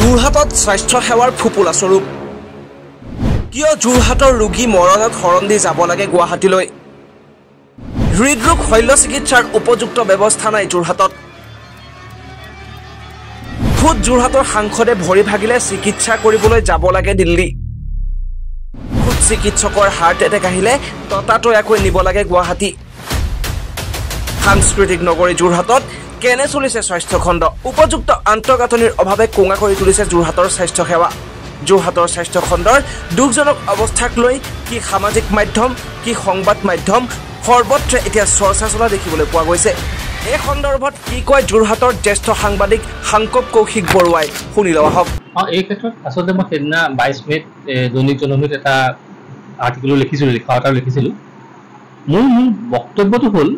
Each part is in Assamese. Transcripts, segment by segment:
যোৰহাটত স্বাস্থ্য সেৱাৰ ফুপুলা স্বৰূপ কিয় যোৰহাটৰ ৰোগী মৰণত শৰণ দি যাব লাগে গুৱাহাটীলৈ হৃদৰোগ শল্য চিকিৎসাৰ উপযুক্ত ব্যৱস্থা নাই যোৰহাটত খুদ যোৰহাটৰ সাংসদে ভৰি ভাগিলে চিকিৎসা কৰিবলৈ যাব লাগে দিল্লী খুদ চিকিৎসকৰ হাৰ্ট এটেক আহিলে ততাতৈয়াকৈ নিব লাগে গুৱাহাটী সাংস্কৃতিক নগৰী যোৰহাটত কেনে চলিছে স্বাস্থ্য খণ্ড উপযুক্ত আন্তঃগাঁথনিৰ অভাৱে কোঙা কৰি তুলিছে যোৰহাটৰ স্বাস্থ্য সেৱা যোৰহাটৰ স্বাস্থ্য খণ্ডৰ দুখজনক অৱস্থাক লৈ কি সামাজিক মাধ্যম কি সংবাদ মাধ্যম সৰ্বত্ৰে এতিয়া চৰ্চা চলা দেখিবলৈ পোৱা গৈছে এই সন্দৰ্ভত কি কয় যোৰহাটৰ জ্যেষ্ঠ সাংবাদিক সাংকব কৌশিক বৰুৱাই শুনি লোৱা হওক এই ক্ষেত্ৰত আচলতে মই সেইদিনা 22 মেত দৈনিক জনহিত এটা আৰ্টিকেল লিখিছিলোঁ মোৰ বক্তব্যটো হ'ল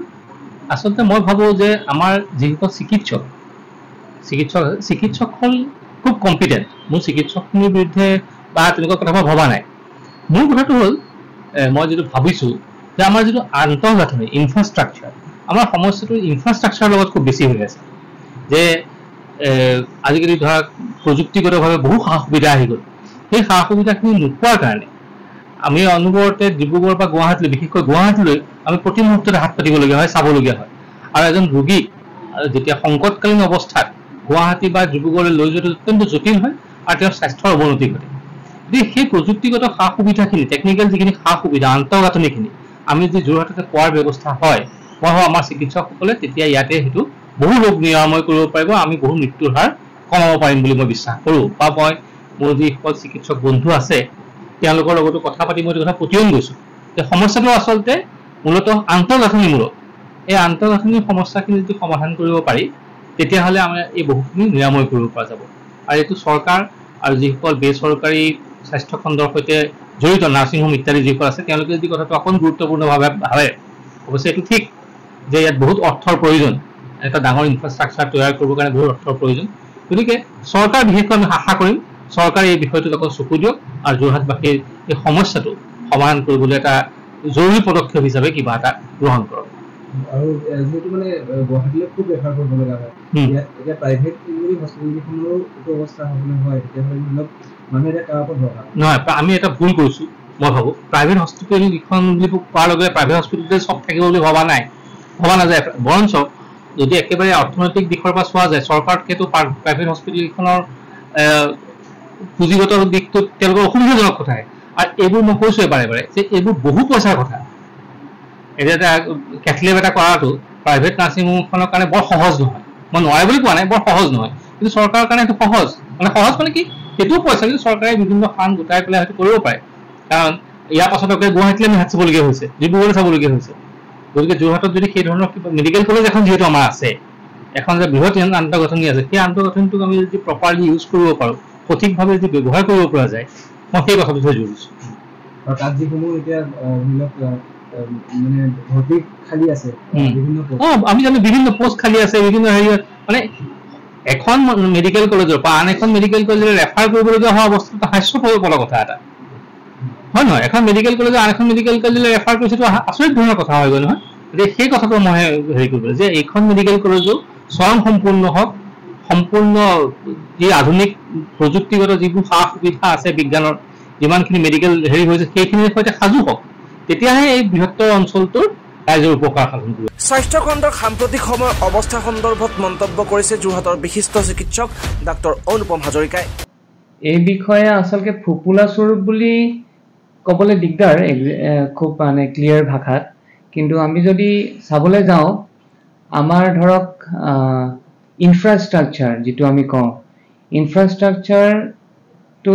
আচলতে মই ভাবোঁ যে আমাৰ যিসকল চিকিৎসক হ'ল খুব কম্পিটেণ্ট মোৰ চিকিৎসকখিনিৰ বিৰুদ্ধে বা তেনেকুৱা কথা মই ভবা নাই মোৰ কথাটো হ'ল মই যিটো ভাবিছোঁ যে আমাৰ যিটো আন্তঃগাঁথনি ইনফ্ৰাষ্ট্ৰাকচাৰ আমাৰ সমস্যাটো ইনফ্ৰাষ্ট্ৰাকচাৰৰ লগত খুব বেছি হৈ আছে যে আজিকালি ধৰক প্ৰযুক্তিগতভাৱে বহু সা সুবিধা আহি গ'ল সেই সা সুবিধাখিনি নোপোৱাৰ কাৰণে আমি অনবৰতে ডিব্ৰুগড় বা গুৱাহাটীলৈ বিশেষকৈ গুৱাহাটীলৈ আমি প্ৰতি মুহূৰ্ততে হাত পাতিবলগীয়া হয় চাবলগীয়া হয় আৰু এজন ৰোগীক যেতিয়া সংকটকালীন অৱস্থাত গুৱাহাটী বা ডিব্ৰুগড়লৈ লৈ যোৱাটো অত্যন্ত জটিল হয় আৰু তেওঁৰ স্বাস্থ্যৰ অৱনতি ঘটে গতিকে সেই প্ৰযুক্তিগত সা সুবিধাখিনি টেকনিকেল যিখিনি সা সুবিধা আন্তঃগাঁথনিখিনি আমি যদি যোৰহাটতে পোৱাৰ ব্যৱস্থা হয় মই ভাবোঁ আমাৰ চিকিৎসকসকলে তেতিয়া ইয়াতে সেইটো বহু ৰোগ নিৰাময় কৰিব পাৰিব আমি বহু মৃত্যুৰ হাৰ কমাব পাৰিম বুলি মই বিশ্বাস কৰোঁ বা মই মোৰ যিসকল চিকিৎসক বন্ধু আছে তেওঁলোকৰ লগতো কথা পাতি মই এইটো কথা প্ৰতিয়ন গৈছোঁ যে সমস্যাটো আচলতে মূলতঃ আন্তঃগাঁথনিমূলক এই আন্তঃগাঁথনিৰ সমস্যাখিনি যদি সমাধান কৰিব পাৰি তেতিয়াহ'লে আমাৰ এই বহুখিনি নিৰাময় কৰিব পৰা যাব আৰু এইটো চৰকাৰ আৰু যিসকল বেচৰকাৰী স্বাস্থ্য খণ্ডৰ সৈতে জড়িত নাৰ্ছিং হোম ইত্যাদি যিসকল আছে তেওঁলোকে যদি কথাটো অকণ গুৰুত্বপূৰ্ণভাৱে ভাবে অৱশ্যে এইটো ঠিক যে ইয়াত বহুত অৰ্থৰ প্ৰয়োজন এটা ডাঙৰ ইনফ্ৰাষ্ট্ৰাকচাৰ তৈয়াৰ কৰিবৰ কাৰণে বহুত অৰ্থৰ প্ৰয়োজন গতিকে চৰকাৰ বিশেষকৈ আমি আশা কৰিম চৰকাৰে এই বিষয়টোত অকণ চকু দিয়ক আৰু যোৰহাটবাসীৰ এই সমস্যাটো সমাধান কৰিবলৈ এটা জৰুৰী পদক্ষেপ হিচাপে কিবা এটা গ্ৰহণ কৰক আৰু যেহেতু মানে গুৱাহাটীলৈ খুব ৰেফাৰ কৰিব লগা হয় এতিয়া প্ৰাইভেট হস্পিটেলখনৰো এইটো অৱস্থা হ'বলৈ হয় তেতিয়াহ'লে ধৰক মানুহে এতিয়া তাৰ ওপৰত দৰকাৰ নহয় আমি এটা ভুল কৰিছোঁ মই ভাবোঁ প্ৰাইভেট হস্পিটেলকেইখন বুলি কোৱাৰ লগে প্ৰাইভেট হস্পিটেলতে চব থাকিব বুলি ভবা নাযায় বৰঞ্চ যদি একেবাৰে অৰ্থনৈতিক দিশৰ পৰা চোৱা যায় চৰকাৰতকৈতো প্ৰাইভেট হস্পিটেলখনৰ পুঁজিগত দিশটোত তেওঁলোকৰ অসুবিধাজনক কথাই আৰু এইবোৰ মই কৈছোঁৱে বাৰে বাৰে যে এইবোৰ বহু পইচাৰ কথা এতিয়া এটা কেথলেব এটা কৰাটো প্ৰাইভেট নাৰ্ছিং হোমখনৰ কাৰণে বৰ সহজ নহয় মই নোৱাৰে বুলি কোৱা নাই বৰ সহজ নহয় কিন্তু চৰকাৰৰ কাৰণে সেইটো সহজ মানে কি সেইটোও পইচা কিন্তু চৰকাৰে বিভিন্ন ফাণ্ড গোটাই পেলাই সেইটো কৰিব পাৰে কাৰণ ইয়াৰ পাছত গুৱাহাটীলৈ আমি হাত চাবলগীয়া হৈছে ডিব্ৰুগড়লৈ চাবলগীয়া হৈছে গতিকে যোৰহাটত যদি সেই ধৰণৰ কিবা মেডিকেল কলেজ এখন যিহেতু আমাৰ আছে এখন যে বৃহৎ আন্তঃগাঁথনি আছে সেই আন্তঃগাঁথনিটোক আমি যদি প্ৰপাৰলি ইউজ কৰিব পাৰোঁ সঠিকভাৱে যদি ব্যৱহাৰ কৰিব পৰা যায় মই সেই কথাটোহে জুৰিছোঁ আৰু তাত যিসমূহ এতিয়া মানে ভৰ্তি খালী আছে আমি জানো বিভিন্ন পোষ্ট খালী আছে বিভিন্ন হেৰি মানে এখন মেডিকেল কলেজৰ পৰা আন এখন মেডিকেল কলেজলৈ ৰেফাৰ কৰিবলগীয়া হোৱা অৱস্থাটো হাস্যপৰ কথা এটা হয় নহয় এখন মেডিকেল কলেজৰ আন এখন মেডিকেল কলেজলৈ ৰেফাৰ কৰিছেতো আচৰিত ধৰণৰ কথা হৈ গ'ল নহয় গতিকে সেই কথাটো মই হেৰি কৰিব যে এইখন মেডিকেল কলেজো স্বয়ং সম্পূৰ্ণ হওক সম্পূৰ্ণ যি আধুনিক প্ৰযুক্তিগত যিবোৰ সা সুবিধা আছে বিজ্ঞানৰ যিমানখিনি মেডিকেল হেৰি হৈছে সেইখিনিৰ সৈতে সাজু হওক তেতিয়াহে এই বৃহত্তৰ অঞ্চলটোৰ ৰাইজৰ উপকাৰ সাধন কৰিব স্বাস্থ্য খণ্ডৰ সাম্প্ৰতিক সময়ৰ অৱস্থা সন্দৰ্ভত মন্তব্য কৰিছে যোৰহাটৰ বিশিষ্ট চিকিৎসক ডাক্তৰ অনুপম হাজৰিকাই এই বিষয়ে আচলতে ফুপুলা স্বৰূপ বুলি ক'বলৈ দিগদাৰ খুব মানে ক্লিয়াৰ ভাষাত কিন্তু আমি যদি চাবলৈ যাওঁ আমাৰ ধৰক ইনফ্ৰাষ্ট্ৰাকচাৰ যিটো আমি কওঁ ইনফ্ৰাষ্ট্ৰাকচাৰটো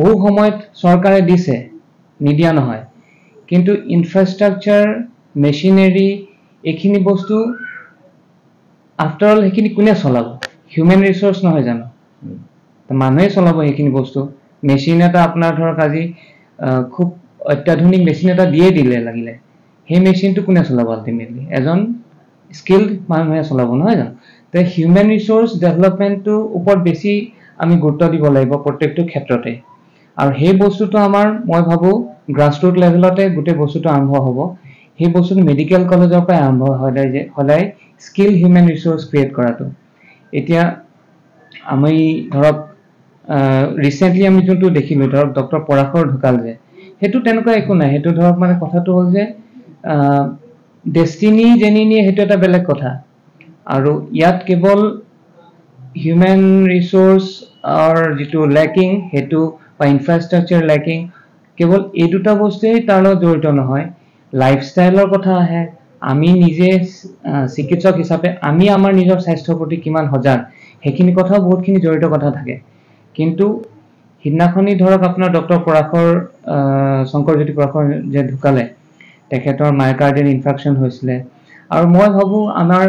বহু সময়ত চৰকাৰে দিছে নিদিয়া নহয় কিন্তু ইনফ্ৰাষ্ট্ৰাকচাৰ মেচিনেৰী এইখিনি বস্তু আফটাৰ অল সেইখিনি কোনে চলাব হিউমেন ৰিচোৰ্চ নহয় জানো মানুহে চলাব সেইখিনি বস্তু মেচিন এটা আপোনাৰ ধৰক আজি খুব অত্যাধুনিক মেচিন এটা দিয়ে দিলে লাগিলে সেই মেচিনটো কোনে চলাব আল্টিমেটলি এজন স্কিল্ড মানুহে চলাব নহয় জানো তো হিউমেন ৰিচোৰ্চ ডেভেলপমেণ্টটোৰ ওপৰত বেছি আমি গুৰুত্ব দিব লাগিব প্ৰত্যেকটো ক্ষেত্ৰতে আৰু সেই বস্তুটো আমাৰ মই ভাবোঁ গ্ৰাছৰুট লেভেলতে গোটেই বস্তুটো আৰম্ভ হ'ব সেই বস্তুটো মেডিকেল কলেজৰ পৰাই আৰম্ভ সদায় স্কিল হিউমেন ৰিচোৰ্চ ক্ৰিয়েট কৰাটো এতিয়া আমি ধৰক ৰিচেণ্টলি আমি যোনটো দেখিলোঁ ধৰক ডক্টৰ পৰাশৰ ঢুকাল যে সেইটো তেনেকুৱা একো নাই সেইটো ধৰক মানে কথাটো হ'ল যে ডেষ্টিনি জেনিনি সেইটো এটা বেলেগ কথা আৰু ইয়াত কেৱল হিউমেন ৰিচোৰ্চৰ যিটো লেকিং সেইটো বা ইনফ্ৰাষ্ট্ৰাকচাৰ লেকিং কেৱল এই দুটা বস্তুৱেই তাৰ লগত জড়িত নহয় লাইফষ্টাইলৰ কথা আহে আমি নিজে চিকিৎসক হিচাপে আমি আমাৰ নিজৰ স্বাস্থ্যৰ প্ৰতি কিমান সজাগ সেইখিনি কথাও বহুতখিনি জড়িত কথা থাকে কিন্তু সিদিনাখনি ধৰক আপোনাৰ ডক্টৰ পৰাশৰ শংকৰজ্যোতি পৰাশৰ যে ঢুকালে তেখেতৰ মায়োকাৰ্ডিয়েল ইনফ্ৰাকশ্যন হৈছিলে আৰু মই ভাবোঁ আমাৰ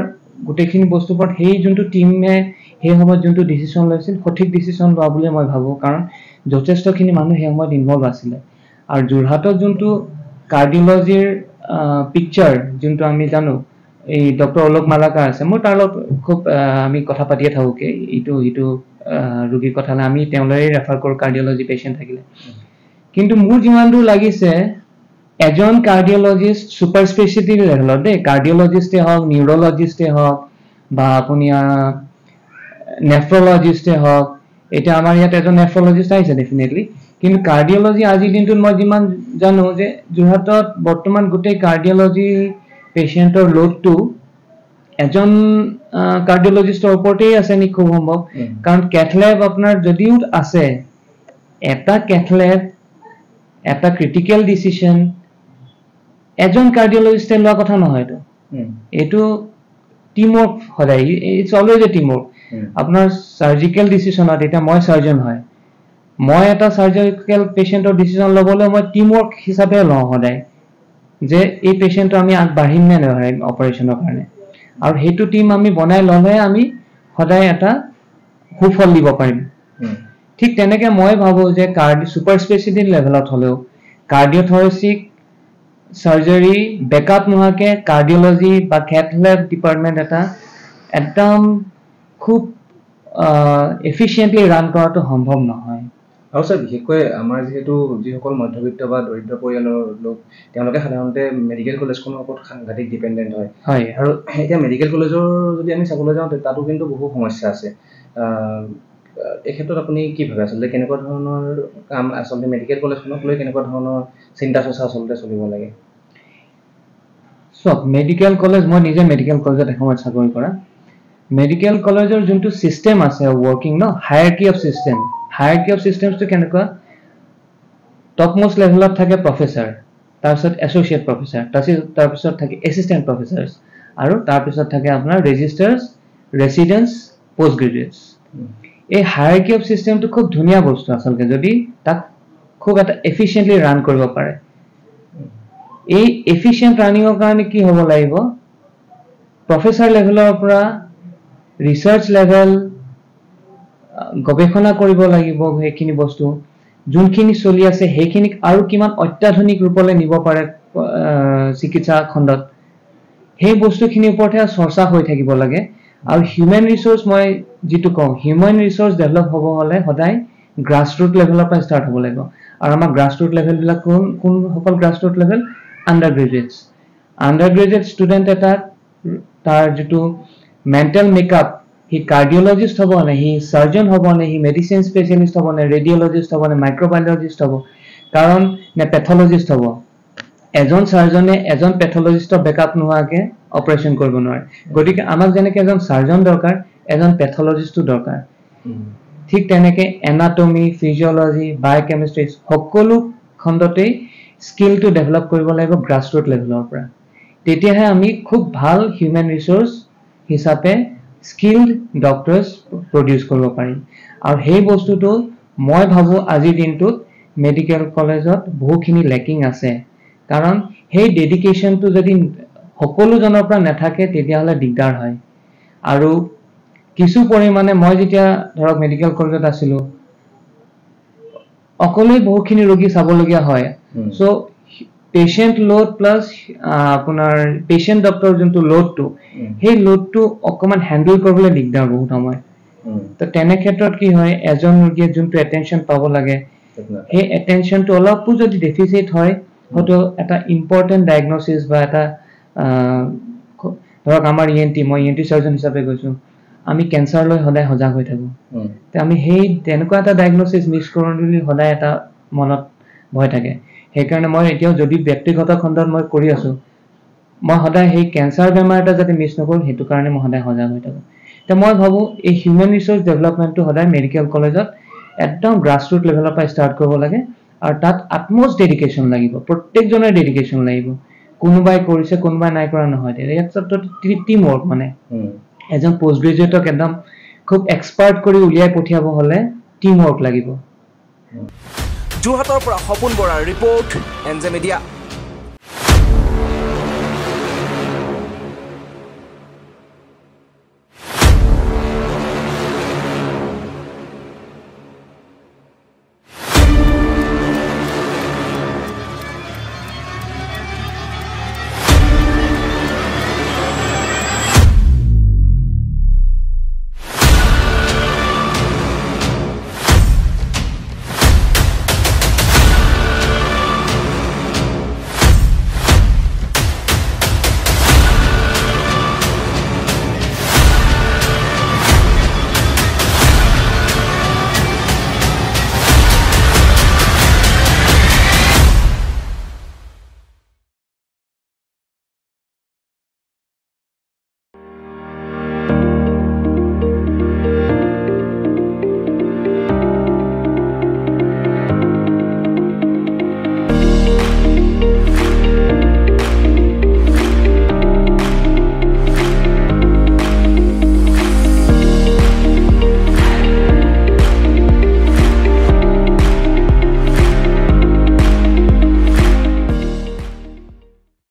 গোটেইখিনি বস্তুৰ ওপৰত সেই যোনটো টিমে সেই সময়ত যোনটো ডিচিশ্যন লৈছিল সঠিক ডিচিশ্যন লোৱা বুলি মই ভাবোঁ কাৰণ যথেষ্টখিনি মানুহ সেই সময়ত ইনভলভ আছিলে আৰু যোৰহাটত যোনটো কাৰ্ডিঅলজিৰ পিকচাৰ যোনটো আমি জানো এই ডক্টৰ অলোক মালাকাৰ আছে মোৰ তাৰ লগত খুব আমি কথা পাতিয়ে থাকোঁকে ইটো ৰোগীৰ কথালে আমি তেওঁলৈ ৰেফাৰ কৰোঁ কাৰ্ডিঅলজি পেচেণ্ট থাকিলে কিন্তু মোৰ যিমান দূৰ লাগিছে এজন কাৰ্ডিঅলজিষ্ট ছুপাৰ স্পেচিয়েলিটি লেভেলত দেই কাৰ্ডিঅলজিষ্টে হওক নিউৰলজিষ্টে হওক বা আপুনি নেফ্ৰলজিষ্টে হওক এতিয়া আমাৰ ইয়াত এজন নেফ্ৰলজিষ্ট আহিছে ডেফিনেটলি কিন্তু কাৰ্ডিঅলজি আজিৰ দিনটোত মই যিমান জানো যে যোৰহাটত বৰ্তমান গোটেই কাৰ্ডিঅলজি পেচেণ্টৰ লোডটো এজন কাৰ্ডিঅলজিষ্টৰ ওপৰতেই আছে নেকি খুব সম্ভৱ কাৰণ কেথলেব আপোনাৰ যদিও আছে এটা কেথলেব এটা ক্ৰিটিকেল ডিচিশ্যন এজন কাৰ্ডিঅলজিষ্টে লোৱা কথা নহয়তো এইটো টিমৱৰ্ক সদায় ইটছ অলৱেজ এ টিমৱৰ্ক আপোনাৰ চাৰ্জিকেল ডিচিশ্যনত এতিয়া মই চাৰ্জন হয় মই এটা চাৰ্জিকেল পেচেণ্টৰ ডিচিশ্যন ল'বলৈ মই টিমৱৰ্ক হিচাপে লওঁ সদায় যে এই পেচেণ্টটো আমি আগবাঢ়িম নে নোৱাৰিম অপাৰেশ্যনৰ কাৰণে আৰু সেইটো টিম আমি বনাই ল'লে আমি সদায় এটা সুফল দিব পাৰিম ঠিক তেনেকৈ মই ভাবোঁ যে ছুপাৰ স্পেচিয়েলিটি লেভেলত হ'লেও কাৰ্ডিঅ'থৰেচিক চাৰ্জাৰী বেকআপ নোহোৱাকৈ কাৰ্ডিঅলজি বা কেথলেব ডিপাৰ্টমেণ্ট এটা একদম খুব এফিচিয়েণ্টলি ৰান কৰাটো সম্ভৱ নহয় আৰু স্যাৰ বিশেষকৈ আমাৰ যিহেতু যিসকল মধ্যবিত্ত বা দৰিদ্ৰ পৰিয়ালৰ লোক তেওঁলোকে সাধাৰণতে মেডিকেল কলেজখনৰ ওপৰত সাংঘাতিক ডিপেণ্ডেণ্ট হয় আৰু এতিয়া মেডিকেল কলেজৰ যদি আমি চাবলৈ যাওঁ তাতো কিন্তু বহু সমস্যা আছে এই ক্ষেত্ৰত আপুনি কি ভাবে আচলতে কেনেকুৱা ধৰণৰ কাম আচলতে মেডিকেল কলেজখনক লৈ কেনেকুৱা ধৰণৰ চিন্তা চৰ্চা আচলতে চলিব লাগে চব মেডিকেল কলেজ মই নিজে মেডিকেল কলেজত এসময়ত চাকৰি কৰা মেডিকেল কলেজৰ যোনটো চিষ্টেম আছে ৱৰ্কিং হায়াৰকি অফ চিষ্টেমছটো কেনেকুৱা টপমষ্ট লেভেলত থাকে প্ৰফেচাৰ তাৰপিছত এছ'চিয়েট প্ৰফেচাৰ তাৰপিছত থাকে এছিষ্টেণ্ট প্ৰফেচাৰ্ছ আৰু তাৰপিছত থাকে আপোনাৰ ৰেজিষ্টাৰ্ছ ৰেচিডেণ্টছ পষ্ট গ্ৰেজুৱেটছ এই হায়াৰকি অফ চিষ্টেমটো খুব ধুনীয়া বস্তু আচলতে যদি তাক খুব এটা এফিচিয়েণ্টলি ৰান কৰিব পাৰে এই এফিচিয়েণ্ট ৰানিঙৰ কাৰণে কি হ'ব লাগিব প্ৰফেচাৰ লেভেলৰ পৰা ৰিচাৰ্চ লেভেল গৱেষণা কৰিব লাগিব সেইখিনি বস্তু যোনখিনি চলি আছে সেইখিনিক আৰু কিমান অত্যাধুনিক ৰূপলৈ নিব পাৰে চিকিৎসা খণ্ডত সেই বস্তুখিনিৰ ওপৰতহে চৰ্চা হৈ থাকিব লাগে আৰু হিউমেন ৰিচোৰ্চ মই যিটো কওঁ হিউমেন ৰিচোৰ্চ ডেভেলপ হ'ব হ'লে সদায় গ্ৰাছৰুট লেভেলৰ পৰা ষ্টাৰ্ট হ'ব লাগিব আৰু আমাৰ গ্ৰাছৰুট লেভেলবিলাক কোনসকল grassroot level undergraduate student এটা তাৰ যিটো মেণ্টেল মেকআপ সি কাৰ্ডিঅলজিষ্ট হ'ব নে সি চাৰ্জন হ'ব নে সি মেডিচিন স্পেচিয়েলিষ্ট হ'ব নে ৰেডিঅলজিষ্ট হ'ব নে মাইক্ৰ'বায়'লজিষ্ট হ'ব কাৰণ নে পেথলজিষ্ট হ'ব এজন চাৰ্জনে এজন পেথলজিষ্টৰ বেকআপ নোহোৱাকৈ অপাৰেশ্যন কৰিব নোৱাৰে গতিকে আমাক যেনেকৈ এজন চাৰ্জন দৰকাৰ এজন পেথলজিষ্টো দৰকাৰ ঠিক তেনেকৈ এনাটমি ফিজিঅ'লজি বায়'কেমিষ্ট্ৰি সকলো খণ্ডতেই স্কিলটো ডেভেলপ কৰিব লাগিব গ্ৰাছৰুট লেভেলৰ পৰা তেতিয়াহে আমি খুব ভাল হিউমেন ৰিচোৰ্চ হিচাপে স্কিলড ডক্টৰ্ছ প্ৰডিউচ কৰিব পাৰিম আৰু সেই বস্তুটো মই ভাবোঁ আজিৰ দিনটোত মেডিকেল কলেজত বহুখিনি লেকিং আছে কাৰণ সেই ডেডিকেশ্যনটো যদি সকলোজনৰ পৰা নাথাকে তেতিয়াহ'লে দিগদাৰ হয় আৰু কিছু পৰিমাণে মই যেতিয়া ধৰক মেডিকেল কলেজত আছিলোঁ অকলেই বহুখিনি ৰোগী চাবলগীয়া হয় চ' পেচেণ্ট লোড প্লাছ আপোনাৰ পেচেণ্ট ডক্টৰ যোনটো লোডটো সেই লোডটো অকণমান হেণ্ডেল কৰিবলৈ দিগদাৰ বহুত সময় তো তেনে ক্ষেত্ৰত কি হয় এজন ৰোগীয়ে যোনটো এটেনশ্যন পাব লাগে সেই এটেনশ্যনটো অলপো যদি ডেফিচিট হয় হয়তো এটা ইম্পৰ্টেণ্ট ডায়েগনচিছ বা এটা ধৰক আমাৰ মই ENT চাৰ্জন হিচাপে গৈছোঁ আমি কেঞ্চাৰলৈ সদায় সজাগ হৈ থাকোঁ আমি সেই তেনেকুৱা এটা ডায়েগনচিছ মিছ কৰোঁ বুলি সদায় এটা মনত ভয় থাকে সেইকাৰণে মই এতিয়াও যদি ব্যক্তিগত খণ্ডত মই কৰি আছোঁ মই সদায় সেই কেঞ্চাৰ বেমাৰ এটা যাতে মিছ নকৰোঁ সেইটো কাৰণে মই সদায় সজাগ হৈ থাকোঁ তো মই ভাবোঁ এই হিউমেন ৰিচোৰ্চ ডেভেলপমেণ্টটো সদায় মেডিকেল কলেজত একদম গ্ৰাছৰুট লেভেলৰ পৰা ষ্টাৰ্ট কৰিব লাগে আৰু তাত আটমষ্ট ডেডিকেশ্যন লাগিব প্ৰত্যেকজনৰ ডেডিকেশ্যন লাগিব কোনোবাই কৰিছে কোনোবাই নাই কৰা নহয় ইয়াত টিম ৱৰ্ক মানে এজন পোষ্ট গ্ৰেজুৱেটক একদম খুব এক্সপাৰ্ট কৰি উলিয়াই পঠিয়াব হ'লে টিম ৱৰ্ক লাগিব যোৰহাটৰ পৰা সপোন বৰাৰ ৰিপৰ্ট এনজে মিডিয়া